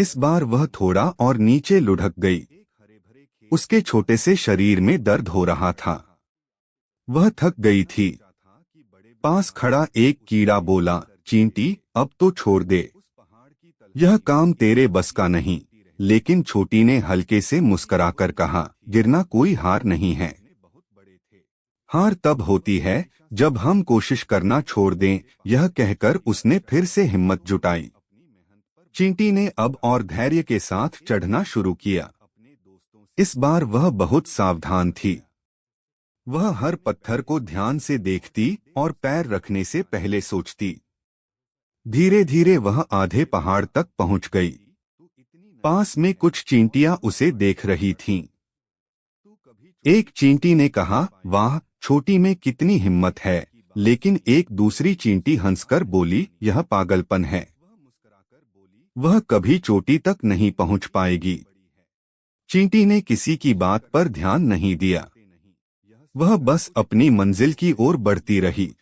इस बार वह थोड़ा और नीचे लुढ़क गई। उसके छोटे से शरीर में दर्द हो रहा था। वह थक गई थी। पास खड़ा एक कीड़ा बोला, चींटी, अब तो छोड़ दे, यह काम तेरे बस का नहीं। लेकिन छोटी ने हल्के से मुस्कुराकर कहा, गिरना कोई हार नहीं है। हार तब होती है जब हम कोशिश करना छोड़ दें। यह कहकर उसने फिर से हिम्मत जुटाई। चींटी ने अब और धैर्य के साथ चढ़ना शुरू किया। इस बार वह बहुत सावधान थी। वह हर पत्थर को ध्यान से देखती और पैर रखने से पहले सोचती। धीरे धीरे वह आधे पहाड़ तक पहुंच गई। पास में कुछ चींटियां उसे देख रही थीं। एक चींटी ने कहा, वाह, छोटी में कितनी हिम्मत है। लेकिन एक दूसरी चींटी हंसकर बोली, यह पागलपन है। वह कभी चोटी तक नहीं पहुंच पाएगी। चींटी ने किसी की बात पर ध्यान नहीं दिया। वह बस अपनी मंजिल की ओर बढ़ती रही।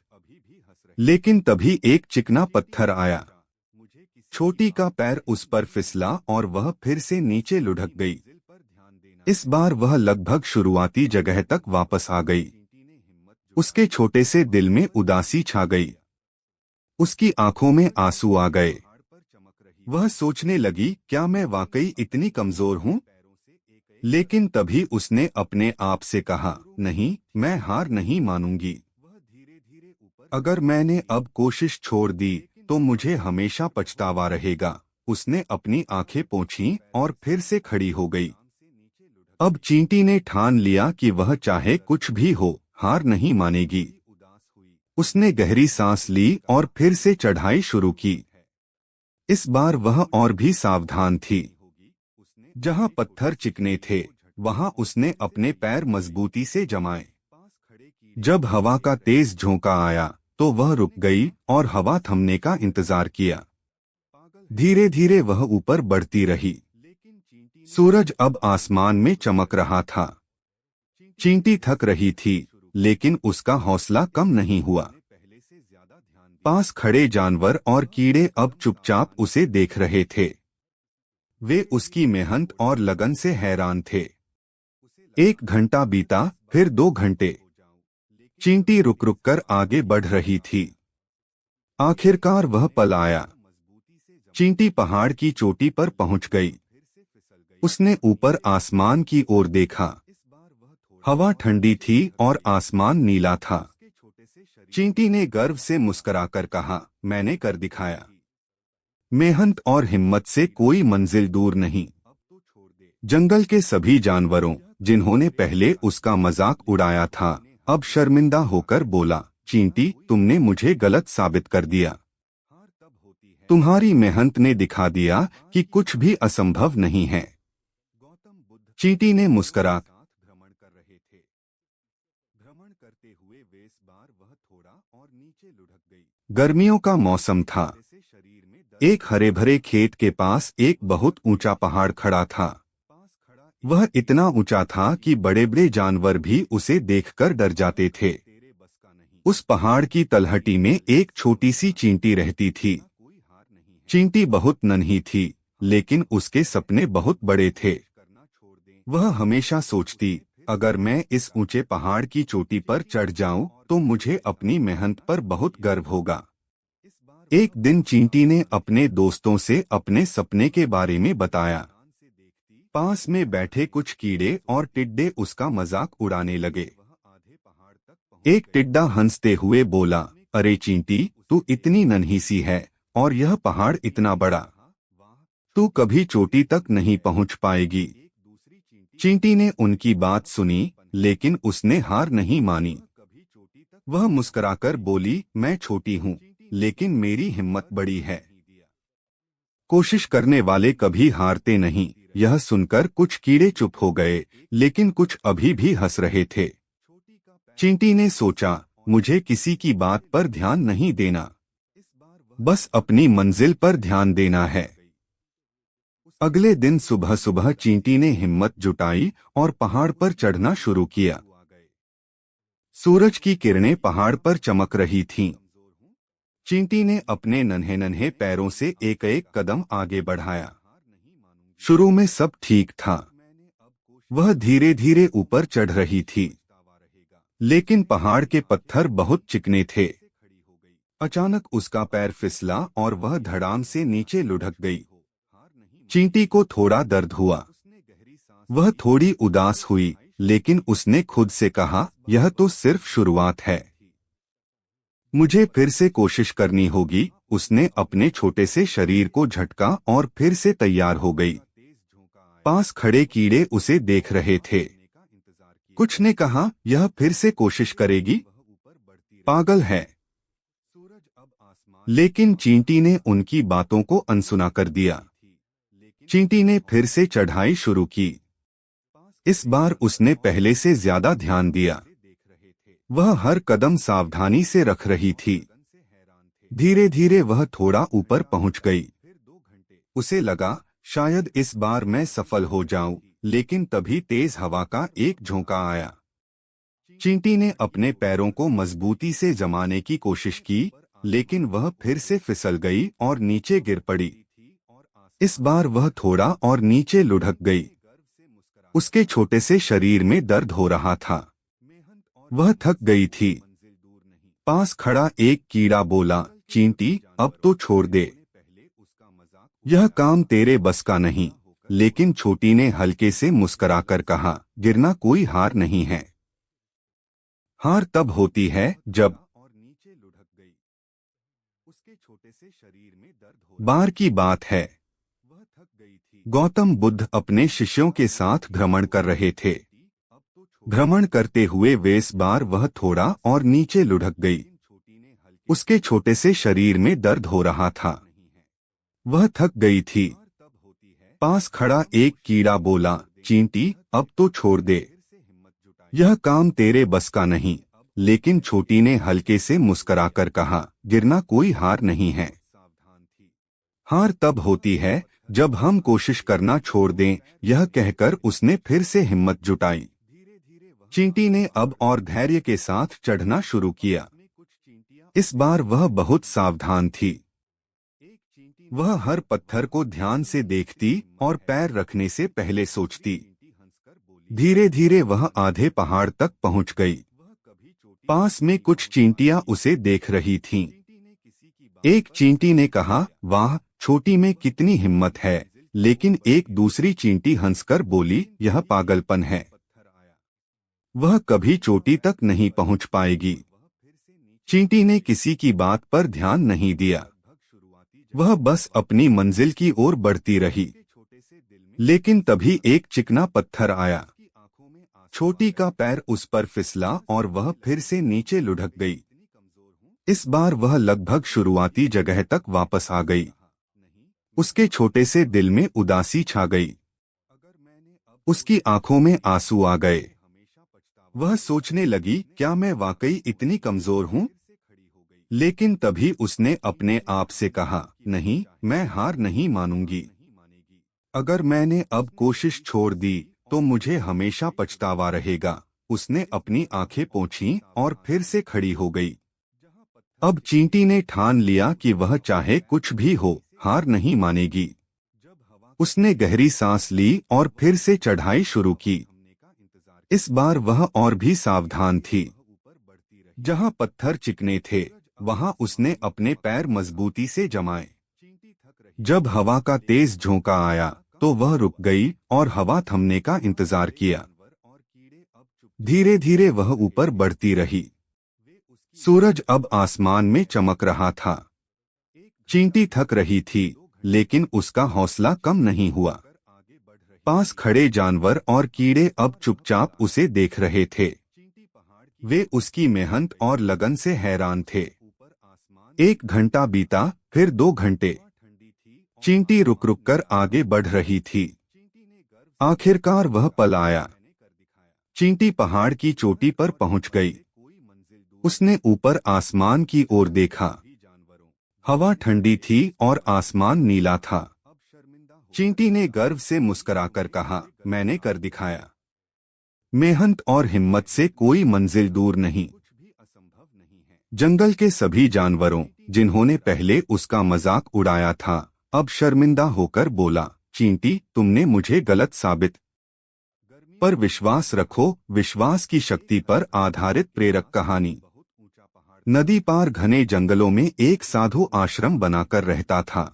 लेकिन तभी एक चिकना पत्थर आया। छोटी का पैर उस पर फिसला और वह फिर से नीचे लुढ़क गई। इस बार वह लगभग शुरुआती जगह तक वापस आ गई। उसके छोटे से दिल में उदासी छा गई। उसकी आंखों में आंसू आ गए। वह सोचने लगी, क्या मैं वाकई इतनी कमजोर हूँ? लेकिन तभी उसने अपने आप से कहा, नहीं, मैं हार नहीं मानूंगी। अगर मैंने अब कोशिश छोड़ दी तो मुझे हमेशा पछतावा रहेगा। उसने अपनी आंखें पोंछीं और फिर से खड़ी हो गई। अब चींटी ने ठान लिया कि वह चाहे कुछ भी हो, हार नहीं मानेगी। उसने गहरी सांस ली और फिर से चढ़ाई शुरू की। इस बार वह और भी सावधान थी। जहां पत्थर चिकने थे, वहां उसने अपने पैर मजबूती से जमाए। जब हवा का तेज झोंका आया तो वह रुक गई और हवा थमने का इंतजार किया। धीरे धीरे वह ऊपर बढ़ती रही। सूरज अब आसमान में चमक रहा था। चींटी थक रही थी, लेकिन उसका हौसला कम नहीं हुआ। पास खड़े जानवर और कीड़े अब चुपचाप उसे देख रहे थे। वे उसकी मेहनत और लगन से हैरान थे। 1 घंटा बीता, फिर 2 घंटे। चींटी रुक रुक कर आगे बढ़ रही थी। आखिरकार वह पल आया। चींटी पहाड़ की चोटी पर पहुंच गई। उसने ऊपर आसमान की ओर देखा। हवा ठंडी थी और आसमान नीला था। चींटी ने गर्व से मुस्कुराकर कहा, मैंने कर दिखाया। मेहनत और हिम्मत से कोई मंजिल दूर नहीं। जंगल के सभी जानवरों, जिन्होंने पहले उसका मजाक उड़ाया था, अब शर्मिंदा होकर बोला, चींटी, तुमने मुझे गलत साबित कर दिया। तुम्हारी मेहनत ने दिखा दिया कि कुछ भी असंभव नहीं है। चींटी ने मुस्कुरा गर्मियों का मौसम था। एक हरे भरे खेत के पास एक बहुत ऊंचा पहाड़ खड़ा था। वह इतना ऊंचा था कि बड़े बड़े जानवर भी उसे देखकर डर जाते थे। उस पहाड़ की तलहटी में एक छोटी सी चींटी रहती थी। चींटी बहुत नन्ही थी, लेकिन उसके सपने बहुत बड़े थे। वह हमेशा सोचती, अगर मैं इस ऊंचे पहाड़ की चोटी पर चढ़ जाऊं तो मुझे अपनी मेहनत पर बहुत गर्व होगा। एक दिन चींटी ने अपने दोस्तों से अपने सपने के बारे में बताया। पास में बैठे कुछ कीड़े और टिड्डे उसका मजाक उड़ाने लगे। एक टिड्डा हंसते हुए बोला, अरे चींटी, तू इतनी नन्ही सी है और यह पहाड़ इतना बड़ा, तू कभी चोटी तक नहीं पहुंच पाएगी। चींटी ने उनकी बात सुनी, लेकिन उसने हार नहीं मानी। वह मुस्कुराकर बोली, मैं छोटी हूँ, लेकिन मेरी हिम्मत बड़ी है। कोशिश करने वाले कभी हारते नहीं। यह सुनकर कुछ कीड़े चुप हो गए, लेकिन कुछ अभी भी हंस रहे थे। चींटी ने सोचा, मुझे किसी की बात पर ध्यान नहीं देना, बस अपनी मंजिल पर ध्यान देना है। अगले दिन सुबह सुबह चींटी ने हिम्मत जुटाई और पहाड़ पर चढ़ना शुरू किया। सूरज की किरणें पहाड़ पर चमक रही थीं। चींटी ने अपने नन्हे नन्हे पैरों से एक एक कदम आगे बढ़ाया। शुरू में सब ठीक था। वह धीरे धीरे ऊपर चढ़ रही थी, लेकिन पहाड़ के पत्थर बहुत चिकने थे। अचानक उसका पैर फिसला और वह धड़ाम से नीचे लुढ़क गई। चींटी को थोड़ा दर्द हुआ। वह थोड़ी उदास हुई, लेकिन उसने खुद से कहा, यह तो सिर्फ शुरुआत है, मुझे फिर से कोशिश करनी होगी। उसने अपने छोटे से शरीर को झटका और फिर से तैयार हो गई। पास खड़े कीड़े उसे देख रहे थे। कुछ ने कहा, यह फिर से कोशिश करेगी, पागल है। लेकिन चींटी ने उनकी बातों को अनसुना कर दिया। चींटी ने फिर से चढ़ाई शुरू की। इस बार उसने पहले से ज्यादा ध्यान दिया। वह हर कदम सावधानी से रख रही थी। धीरे धीरे वह थोड़ा ऊपर पहुंच गई। उसे लगा, शायद इस बार मैं सफल हो जाऊं, लेकिन तभी तेज हवा का एक झोंका आया। चींटी ने अपने पैरों को मजबूती से जमाने की कोशिश की, लेकिन वह फिर से फिसल गई और नीचे गिर पड़ी। इस बार वह थोड़ा और नीचे लुढ़क गई। उसके छोटे से शरीर में दर्द हो रहा था। वह थक गई थी। पास खड़ा एक कीड़ा बोला, चींटी, अब तो छोड़ दे, यह काम तेरे बस का नहीं। लेकिन छोटी ने हल्के से मुस्कुराकर कहा, गिरना कोई हार नहीं है। हार तब होती है जब बार की बात है। गौतम बुद्ध अपने शिष्यों के साथ भ्रमण कर रहे थे। भ्रमण करते हुए वे इस बार वह थोड़ा और नीचे लुढ़क गई। उसके छोटे से शरीर में दर्द हो रहा था। वह थक गई थी। पास खड़ा एक कीड़ा बोला, चींटी, अब तो छोड़ दे, यह काम तेरे बस का नहीं। लेकिन छोटी ने हल्के से मुस्कुराकर कहा, गिरना कोई हार नहीं है। हार तब होती है जब हम कोशिश करना छोड़ दें। यह कहकर उसने फिर से हिम्मत जुटाई। चींटी ने अब और धैर्य के साथ चढ़ना शुरू किया। इस बार वह बहुत सावधान थी। वह हर पत्थर को ध्यान से देखती और पैर रखने से पहले सोचती। धीरे धीरे वह आधे पहाड़ तक पहुंच गई। पास में कुछ चींटियां उसे देख रही थीं। एक चींटी ने कहा, वाह, छोटी में कितनी हिम्मत है। लेकिन एक दूसरी चींटी हंसकर बोली, यह पागलपन है, वह कभी चोटी तक नहीं पहुंच पाएगी। चींटी ने किसी की बात पर ध्यान नहीं दिया। वह बस अपनी मंजिल की ओर बढ़ती रही। लेकिन तभी एक चिकना पत्थर आया। छोटी का पैर उस पर फिसला और वह फिर से नीचे लुढ़क गई। इस बार वह लगभग शुरुआती जगह तक वापस आ गई। उसके छोटे से दिल में उदासी छा गई। उसकी आंखों में आंसू आ गए। वह सोचने लगी, क्या मैं वाकई इतनी कमजोर हूँ? लेकिन तभी उसने अपने आप से कहा, नहीं, मैं हार नहीं मानूंगी। अगर मैंने अब कोशिश छोड़ दी तो मुझे हमेशा पछतावा रहेगा। उसने अपनी आंखें पोंछीं और फिर से खड़ी हो गई। अब चींटी ने ठान लिया कि वह चाहे कुछ भी हो, हार नहीं मानेगी। उसने गहरी सांस ली और फिर से चढ़ाई शुरू की। इस बार वह और भी सावधान थी। जहां पत्थर चिकने थे, वहां उसने अपने पैर मजबूती से जमाए। जब हवा का तेज झोंका आया तो वह रुक गई और हवा थमने का इंतजार किया। धीरे धीरे वह ऊपर बढ़ती रही। सूरज अब आसमान में चमक रहा था। चींटी थक रही थी, लेकिन उसका हौसला कम नहीं हुआ। पास खड़े जानवर और कीड़े अब चुपचाप उसे देख रहे थे। वे उसकी मेहनत और लगन से हैरान थे। 1 घंटा बीता, फिर 2 घंटे। चींटी रुक रुक कर आगे बढ़ रही थी। आखिरकार वह पल आया। चींटी पहाड़ की चोटी पर पहुंच गई। उसने ऊपर आसमान की ओर देखा। हवा ठंडी थी और आसमान नीला था। चींटी ने गर्व से मुस्कुराकर कहा, मैंने कर दिखाया। मेहनत और हिम्मत से कोई मंजिल दूर नहीं। जंगल के सभी जानवरों, जिन्होंने पहले उसका मजाक उड़ाया था, अब शर्मिंदा होकर बोला, चींटी, तुमने मुझे गलत साबित पर विश्वास रखो, विश्वास की शक्ति पर आधारित प्रेरक कहानी। नदी पार घने जंगलों में एक साधु आश्रम बनाकर रहता था।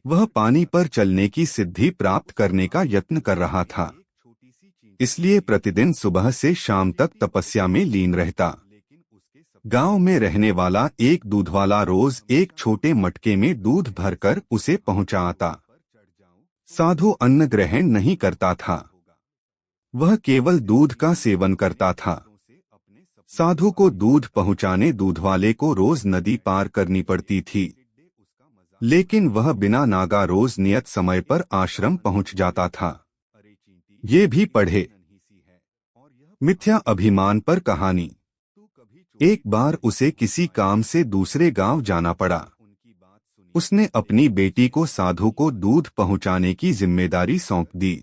वह पानी पर चलने की सिद्धि प्राप्त करने का यत्न कर रहा था, इसलिए प्रतिदिन सुबह से शाम तक तपस्या में लीन रहता। गांव में रहने वाला एक दूधवाला रोज एक छोटे मटके में दूध भरकर उसे पहुंचा आता। साधु अन्न ग्रहण नहीं करता था, वह केवल दूध का सेवन करता था। साधु को दूध पहुंचाने दूधवाले को रोज नदी पार करनी पड़ती थी, लेकिन वह बिना नागा रोज नियत समय पर आश्रम पहुंच जाता था। ये भी पढ़े। मिथ्या अभिमान पर कहानी। एक बार उसे किसी काम से दूसरे गांव जाना पड़ा। उसने अपनी बेटी को साधु को दूध पहुंचाने की जिम्मेदारी सौंप दी।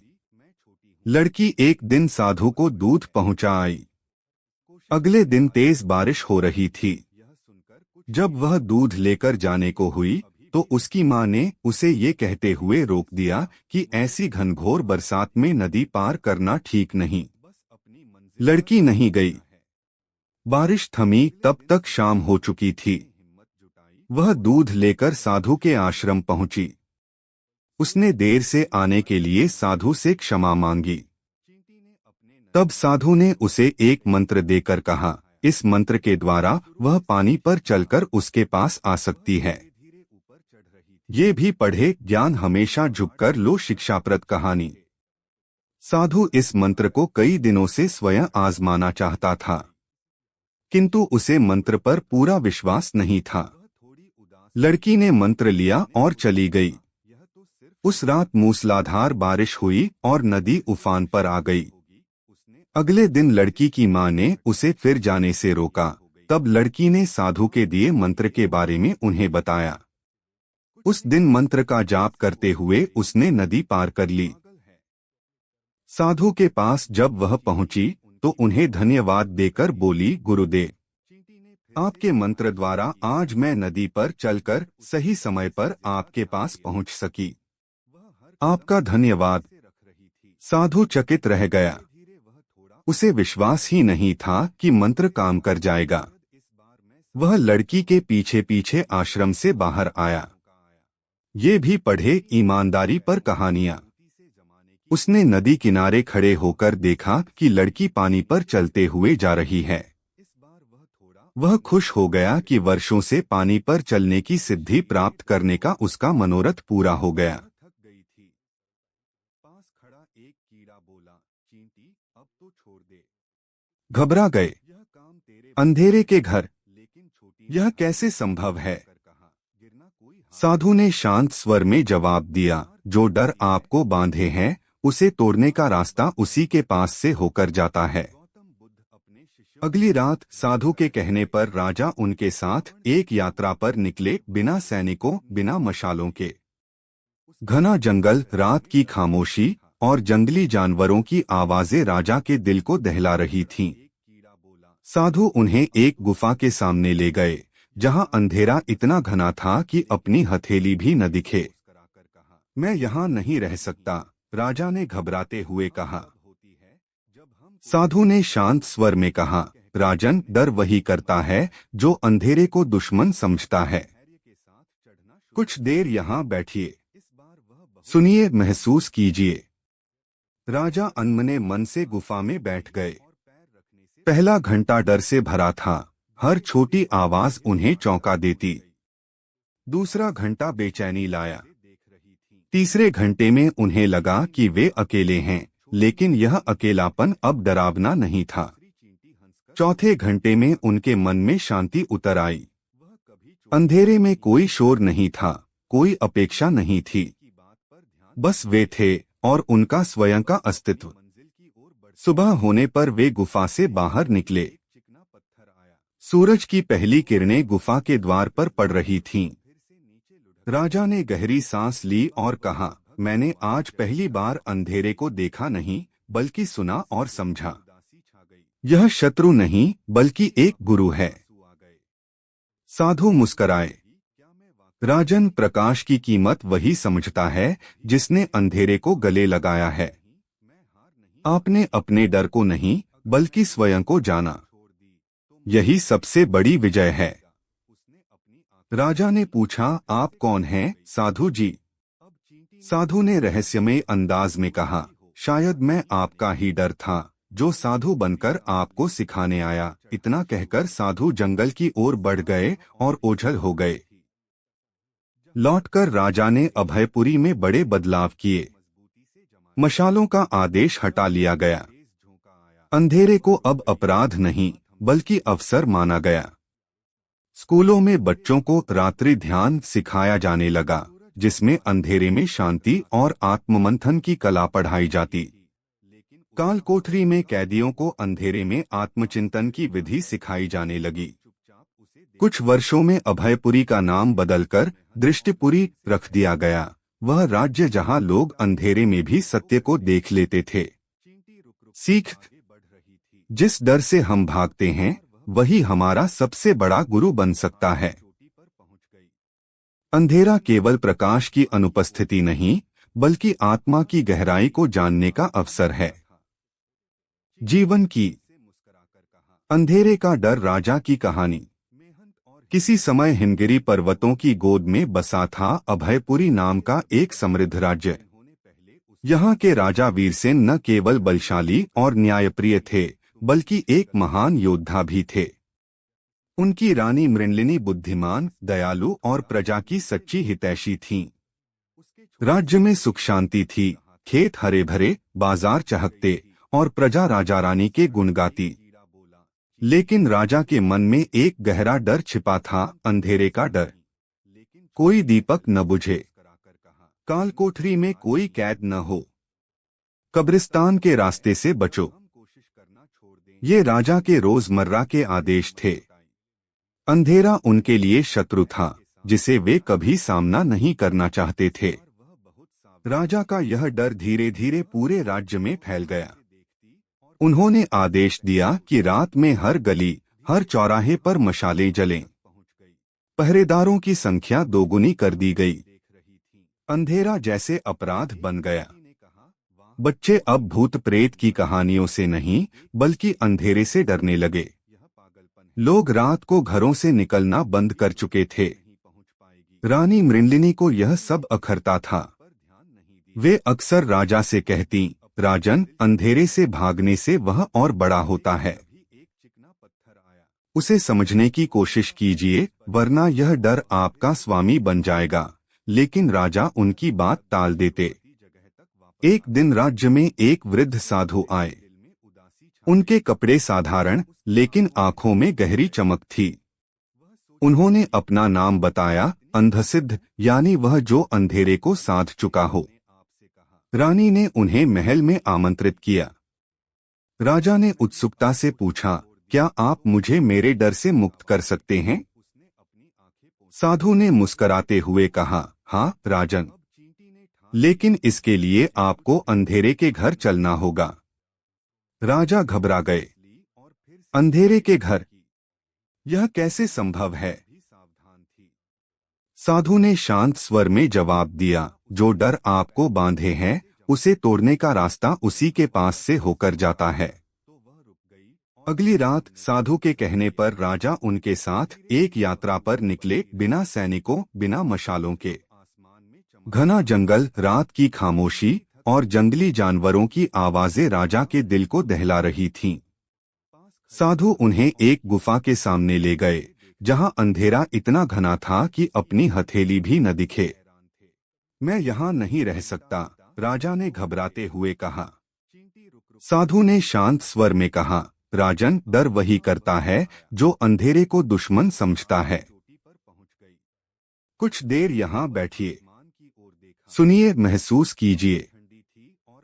लड़की एक दिन साधु को दूध पहुंचा आई। अगले दिन तेज बारिश हो रही थी। जब वह दूध लेकर जाने को हुई तो उसकी मां ने उसे ये कहते हुए रोक दिया कि ऐसी घनघोर बरसात में नदी पार करना ठीक नहीं। लड़की नहीं गई। बारिश थमी तब तक शाम हो चुकी थी। वह दूध लेकर साधु के आश्रम पहुंची। उसने देर से आने के लिए साधु से क्षमा मांगी। तब साधु ने उसे एक मंत्र देकर कहा, इस मंत्र के द्वारा वह पानी पर चलकर उसके पास आ सकती है। ये भी पढ़े। ज्ञान हमेशा झुककर लो शिक्षाप्रद कहानी। साधु इस मंत्र को कई दिनों से स्वयं आजमाना चाहता था, किंतु उसे मंत्र पर पूरा विश्वास नहीं था। लड़की ने मंत्र लिया और चली गई। उस रात मूसलाधार बारिश हुई और नदी उफान पर आ गई। अगले दिन लड़की की मां ने उसे फिर जाने से रोका। तब लड़की ने साधु के दिए मंत्र के बारे में उन्हें बताया। उस दिन मंत्र का जाप करते हुए उसने नदी पार कर ली। साधु के पास जब वह पहुंची तो उन्हें धन्यवाद देकर बोली, गुरुदेव, आपके मंत्र द्वारा आज मैं नदी पर चलकर सही समय पर आपके पास पहुंच सकी। आपका धन्यवाद। साधु चकित रह गया। उसे विश्वास ही नहीं था कि मंत्र काम कर जाएगा। वह लड़की के पीछे पीछे आश्रम से बाहर आया। ये भी पढ़े। ईमानदारी पर कहानियां। उसने नदी किनारे खड़े होकर देखा कि लड़की पानी पर चलते हुए जा रही है। वह खुश हो गया कि वर्षों से पानी पर चलने की सिद्धि प्राप्त करने का उसका मनोरथ पूरा हो गया। घबरा गए। अंधेरे के घर, यह कैसे संभव है? साधु ने शांत स्वर में जवाब दिया, जो डर आपको बांधे हैं उसे तोड़ने का रास्ता उसी के पास से होकर जाता है। अगली रात साधु के कहने पर राजा उनके साथ एक यात्रा पर निकले, बिना सैनिकों, बिना मशालों के। घना जंगल, रात की खामोशी और जंगली जानवरों की आवाजें राजा के दिल को दहला रही थीं। साधु उन्हें एक गुफा के सामने ले गए, जहां अंधेरा इतना घना था कि अपनी हथेली भी न दिखे। मैं यहाँ नहीं रह सकता, राजा ने घबराते हुए कहा। साधु ने शांत स्वर में कहा, राजन, डर वही करता है जो अंधेरे को दुश्मन समझता है। कुछ देर यहाँ बैठिए, सुनिए, महसूस कीजिए। राजा अनमने मन से गुफा में बैठ गए। पहला घंटा डर से भरा था, हर छोटी आवाज उन्हें चौंका देती। दूसरा घंटा बेचैनी लाया। तीसरे घंटे में उन्हें लगा कि वे अकेले हैं, लेकिन यह अकेलापन अब डरावना नहीं था। चौथे घंटे में उनके मन में शांति उतर आई। अंधेरे में कोई शोर नहीं था, कोई अपेक्षा नहीं थी, बस वे थे और उनका स्वयं का अस्तित्व। सुबह होने पर वे गुफा से बाहर निकले। सूरज की पहली किरणें गुफा के द्वार पर पड़ रही थीं। राजा ने गहरी सांस ली और कहा, मैंने आज पहली बार अंधेरे को देखा नहीं, बल्कि सुना और समझा। यह शत्रु नहीं, बल्कि एक गुरु है। साधु मुस्कराए। राजन, प्रकाश की कीमत वही समझता है जिसने अंधेरे को गले लगाया है। आपने अपने डर को नहीं बल्कि स्वयं को जाना। यही सबसे बड़ी विजय है। राजा ने पूछा, आप कौन हैं, साधु जी? साधु ने रहस्यमय अंदाज में कहा, शायद मैं आपका ही डर था, जो साधु बनकर आपको सिखाने आया। इतना कहकर साधु जंगल की ओर बढ़ गए और ओझल हो गए। लौटकर राजा ने अभयपुरी में बड़े बदलाव किए। मशालों का आदेश हटा लिया गया। अंधेरे को अब अपराध नहीं बल्कि अवसर माना गया। स्कूलों में बच्चों को रात्रि ध्यान सिखाया जाने लगा, जिसमें अंधेरे में शांति और आत्ममंथन की कला पढ़ाई जाती। काल कोठरी में कैदियों को अंधेरे में आत्मचिंतन की विधि सिखाई जाने लगी। कुछ वर्षों में अभयपुरी का नाम बदलकर दृष्टिपुरी रख दिया गया। वह राज्य जहां लोग अंधेरे में भी सत्य को देख लेते थे। सीख, जिस डर से हम भागते हैं वही हमारा सबसे बड़ा गुरु बन सकता है। अंधेरा केवल प्रकाश की अनुपस्थिति नहीं बल्कि आत्मा की गहराई को जानने का अवसर है। जीवन की अंधेरे का डर राजा की कहानी। किसी समय हिमगिरी पर्वतों की गोद में बसा था अभयपुरी नाम का एक समृद्ध राज्य। यहाँ के राजा वीरसेन न केवल बलशाली और न्यायप्रिय थे बल्कि एक महान योद्धा भी थे। उनकी रानी मृणलिनी बुद्धिमान, दयालु और प्रजा की सच्ची हितैषी थीं। राज्य में सुख शांति थी, खेत हरे भरे, बाजार चहकते और प्रजा राजा रानी के गुण गाती। लेकिन राजा के मन में एक गहरा डर छिपा था, अंधेरे का डर। कोई दीपक न बुझे, काल कोठरी में कोई कैद न हो, कब्रिस्तान के रास्ते से बचो। ये राजा के रोजमर्रा के आदेश थे। अंधेरा उनके लिए शत्रु था जिसे वे कभी सामना नहीं करना चाहते थे। राजा का यह डर धीरे धीरे पूरे राज्य में फैल गया। उन्होंने आदेश दिया कि रात में हर गली, हर चौराहे पर मशालें जलें। पहरेदारों की संख्या दोगुनी कर दी गई। अंधेरा जैसे अपराध बन गया। बच्चे अब भूत प्रेत की कहानियों से नहीं बल्कि अंधेरे से डरने लगे। लोग रात को घरों से निकलना बंद कर चुके थे। रानी मृणलिनी को यह सब अखरता था। वे अक्सर राजा से कहती, राजन, अंधेरे से भागने से वह और बड़ा होता है। उसे समझने की कोशिश कीजिए, वरना यह डर आपका स्वामी बन जाएगा। लेकिन राजा उनकी बात टाल देते। एक दिन राज्य में एक वृद्ध साधु आए। उनके कपड़े साधारण लेकिन आंखों में गहरी चमक थी। उन्होंने अपना नाम बताया, अंधसिद्ध, यानी वह जो अंधेरे को साध चुका हो। रानी ने उन्हें महल में आमंत्रित किया। राजा ने उत्सुकता से पूछा, क्या आप मुझे मेरे डर से मुक्त कर सकते हैं? साधु ने मुस्कराते हुए कहा, हाँ राजन, लेकिन इसके लिए आपको अंधेरे के घर चलना होगा। राजा घबरा गए। अंधेरे के घर, यह कैसे संभव है? साधु ने शांत स्वर में जवाब दिया, जो डर आपको बांधे हैं उसे तोड़ने का रास्ता उसी के पास से होकर जाता है। अगली रात साधु के कहने पर राजा उनके साथ एक यात्रा पर निकले, बिना सैनिकों, बिना मशालों के। घना जंगल, रात की खामोशी और जंगली जानवरों की आवाजें राजा के दिल को दहला रही थीं। साधु उन्हें एक गुफा के सामने ले गए, जहां अंधेरा इतना घना था कि अपनी हथेली भी न दिखे। मैं यहाँ नहीं रह सकता, राजा ने घबराते हुए कहा। साधु ने शांत स्वर में कहा, राजन, डर वही करता है जो अंधेरे को दुश्मन समझता है। कुछ देर यहाँ बैठिए, सुनिए, महसूस कीजिए।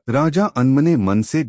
राजा अनमने मन से